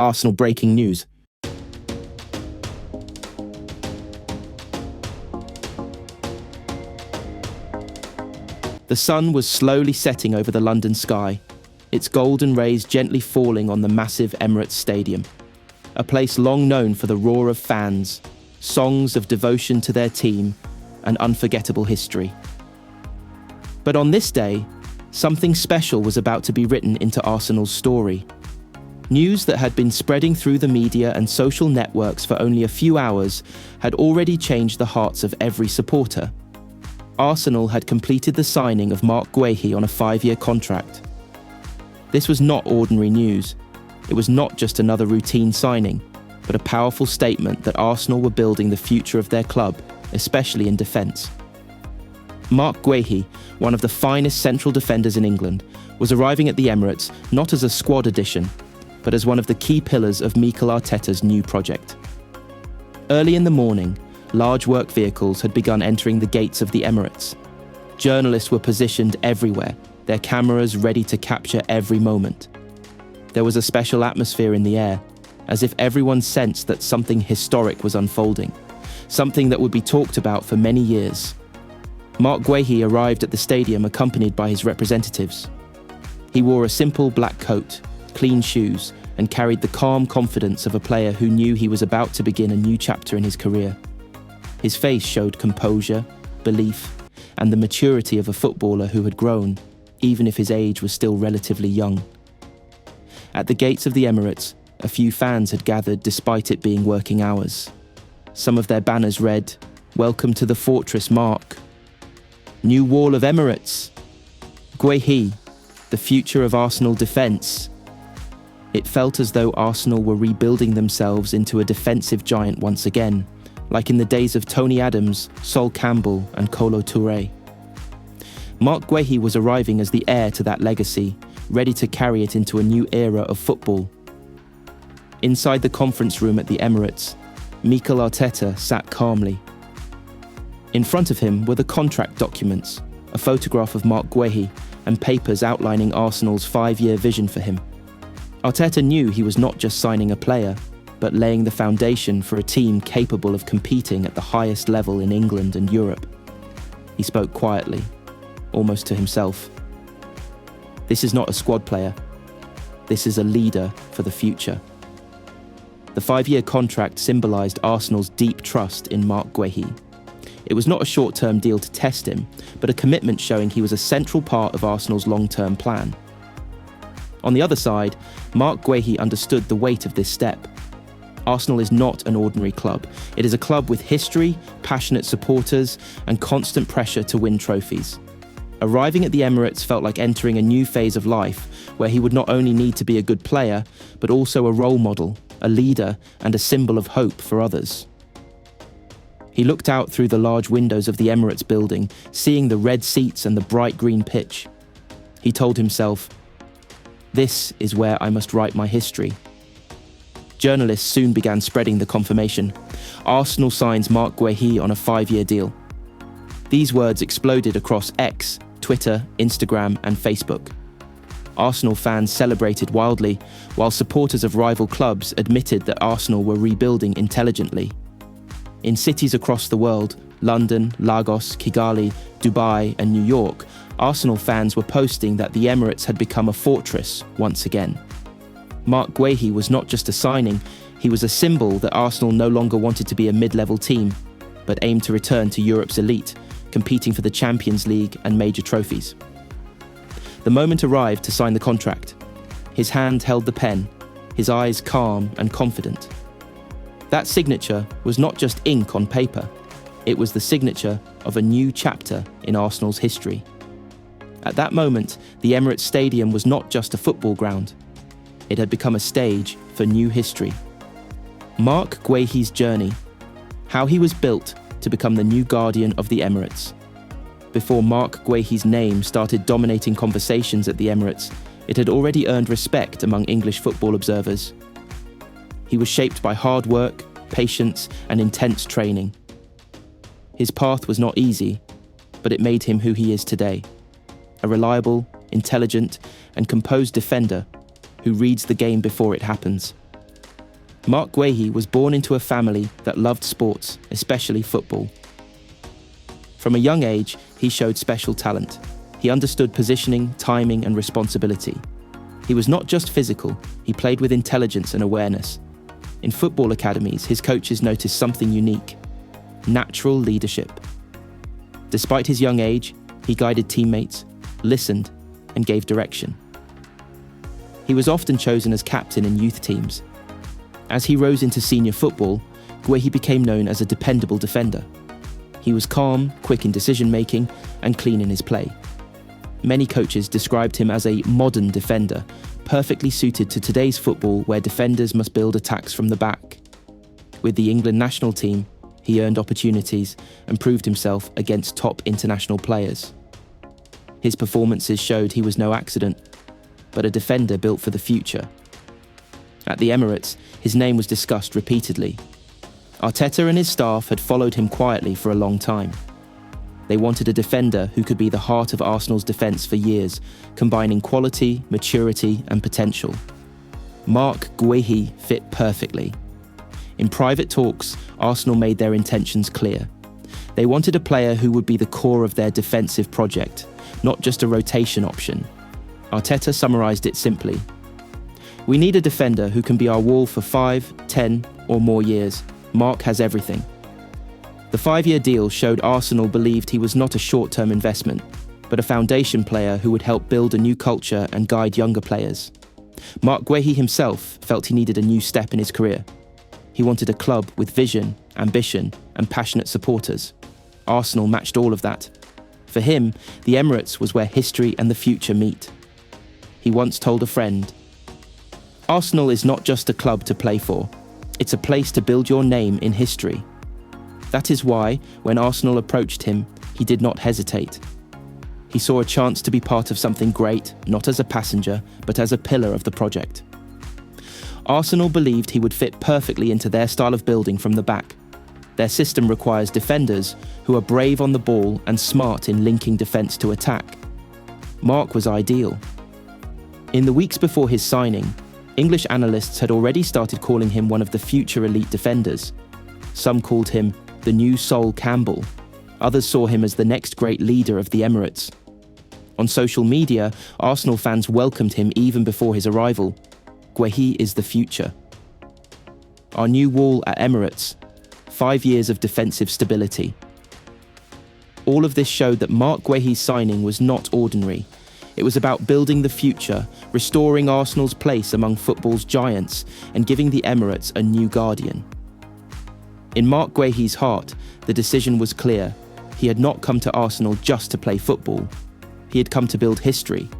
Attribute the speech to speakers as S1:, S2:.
S1: Arsenal breaking news. The sun was slowly setting over the London sky, its golden rays gently falling on the massive Emirates Stadium, a place long known for the roar of fans, songs of devotion to their team, and unforgettable history. But on this day, something special was about to be written into Arsenal's story. News that had been spreading through the media and social networks for only a few hours had already changed the hearts of every supporter. Arsenal had completed the signing of Marc Guehi on a 5-year contract. This was not ordinary news. It was not just another routine signing, but a powerful statement that Arsenal were building the future of their club, especially in defence. Marc Guehi, one of the finest central defenders in England, was arriving at the Emirates not as a squad addition, but as one of the key pillars of Mikel Arteta's new project. Early in the morning, large work vehicles had begun entering the gates of the Emirates. Journalists were positioned everywhere, their cameras ready to capture every moment. There was a special atmosphere in the air, as if everyone sensed that something historic was unfolding, something that would be talked about for many years. Marc Guehi arrived at the stadium accompanied by his representatives. He wore a simple black coat, clean shoes, and carried the calm confidence of a player who knew he was about to begin a new chapter in his career. His face showed composure, belief, and the maturity of a footballer who had grown, even if his age was still relatively young. At the gates of the Emirates, a few fans had gathered despite it being working hours. Some of their banners read, "Welcome to the fortress, Marc." "New wall of Emirates." "Guehi, the future of Arsenal defence." It felt as though Arsenal were rebuilding themselves into a defensive giant once again, like in the days of Tony Adams, Sol Campbell, and Kolo Touré. Marc Guehi was arriving as the heir to that legacy, ready to carry it into a new era of football. Inside the conference room at the Emirates, Mikel Arteta sat calmly. In front of him were the contract documents, a photograph of Marc Guehi, and papers outlining Arsenal's 5-year vision for him. Arteta knew he was not just signing a player, but laying the foundation for a team capable of competing at the highest level in England and Europe. He spoke quietly, almost to himself. This is not a squad player. This is a leader for the future. The 5-year contract symbolised Arsenal's deep trust in Marc Guehi. It was not a short-term deal to test him, but a commitment showing he was a central part of Arsenal's long-term plan. On the other side, Marc Guehi understood the weight of this step. Arsenal is not an ordinary club. It is a club with history, passionate supporters, and constant pressure to win trophies. Arriving at the Emirates felt like entering a new phase of life, where he would not only need to be a good player, but also a role model, a leader, and a symbol of hope for others. He looked out through the large windows of the Emirates building, seeing the red seats and the bright green pitch. He told himself, "This is where I must write my history." Journalists soon began spreading the confirmation. Arsenal signs Marc Guehi on a 5-year deal. These words exploded across X, Twitter, Instagram, and Facebook. Arsenal fans celebrated wildly, while supporters of rival clubs admitted that Arsenal were rebuilding intelligently. In cities across the world, London, Lagos, Kigali, Dubai, and New York, Arsenal fans were posting that the Emirates had become a fortress once again. Marc Guehi was not just a signing, he was a symbol that Arsenal no longer wanted to be a mid-level team, but aimed to return to Europe's elite, competing for the Champions League and major trophies. The moment arrived to sign the contract. His hand held the pen, his eyes calm and confident. That signature was not just ink on paper, it was the signature of a new chapter in Arsenal's history. At that moment, the Emirates Stadium was not just a football ground. It had become a stage for new history. Marc Guehi's journey, how he was built to become the new guardian of the Emirates. Before Marc Guehi's name started dominating conversations at the Emirates, it had already earned respect among English football observers. He was shaped by hard work, patience, and intense training. His path was not easy, but it made him who he is today. A reliable, intelligent, and composed defender who reads the game before it happens. Marc Guehi was born into a family that loved sports, especially football. From a young age, he showed special talent. He understood positioning, timing, and responsibility. He was not just physical, he played with intelligence and awareness. In football academies, his coaches noticed something unique: natural leadership. Despite his young age, he guided teammates, listened, and gave direction. He was often chosen as captain in youth teams. As he rose into senior football, Guehi became known as a dependable defender. He was calm, quick in decision-making, and clean in his play. Many coaches described him as a modern defender, perfectly suited to today's football where defenders must build attacks from the back. With the England national team, he earned opportunities and proved himself against top international players. His performances showed he was no accident, but a defender built for the future. At the Emirates, his name was discussed repeatedly. Arteta and his staff had followed him quietly for a long time. They wanted a defender who could be the heart of Arsenal's defence for years, combining quality, maturity, and potential. Marc Guehi fit perfectly. In private talks, Arsenal made their intentions clear. They wanted a player who would be the core of their defensive project, not just a rotation option. Arteta summarised it simply: "We need a defender who can be our wall for 5, 10, or more years. Marc has everything." The 5-year deal showed Arsenal believed he was not a short-term investment, but a foundation player who would help build a new culture and guide younger players. Marc Guehi himself felt he needed a new step in his career. He wanted a club with vision, ambition, and passionate supporters. Arsenal matched all of that. For him, the Emirates was where history and the future meet. He once told a friend, "Arsenal is not just a club to play for. It's a place to build your name in history." That is why, when Arsenal approached him, he did not hesitate. He saw a chance to be part of something great, not as a passenger, but as a pillar of the project. Arsenal believed he would fit perfectly into their style of building from the back. Their system requires defenders who are brave on the ball and smart in linking defence to attack. Marc was ideal. In the weeks before his signing, English analysts had already started calling him one of the future elite defenders. Some called him the new Sol Campbell. Others saw him as the next great leader of the Emirates. On social media, Arsenal fans welcomed him even before his arrival. Guehi is the future. Our new wall at Emirates, 5 years of defensive stability. All of this showed that Marc Guehi's signing was not ordinary. It was about building the future, restoring Arsenal's place among football's giants, and giving the Emirates a new guardian. In Marc Guehi's heart, the decision was clear. He had not come to Arsenal just to play football. He had come to build history,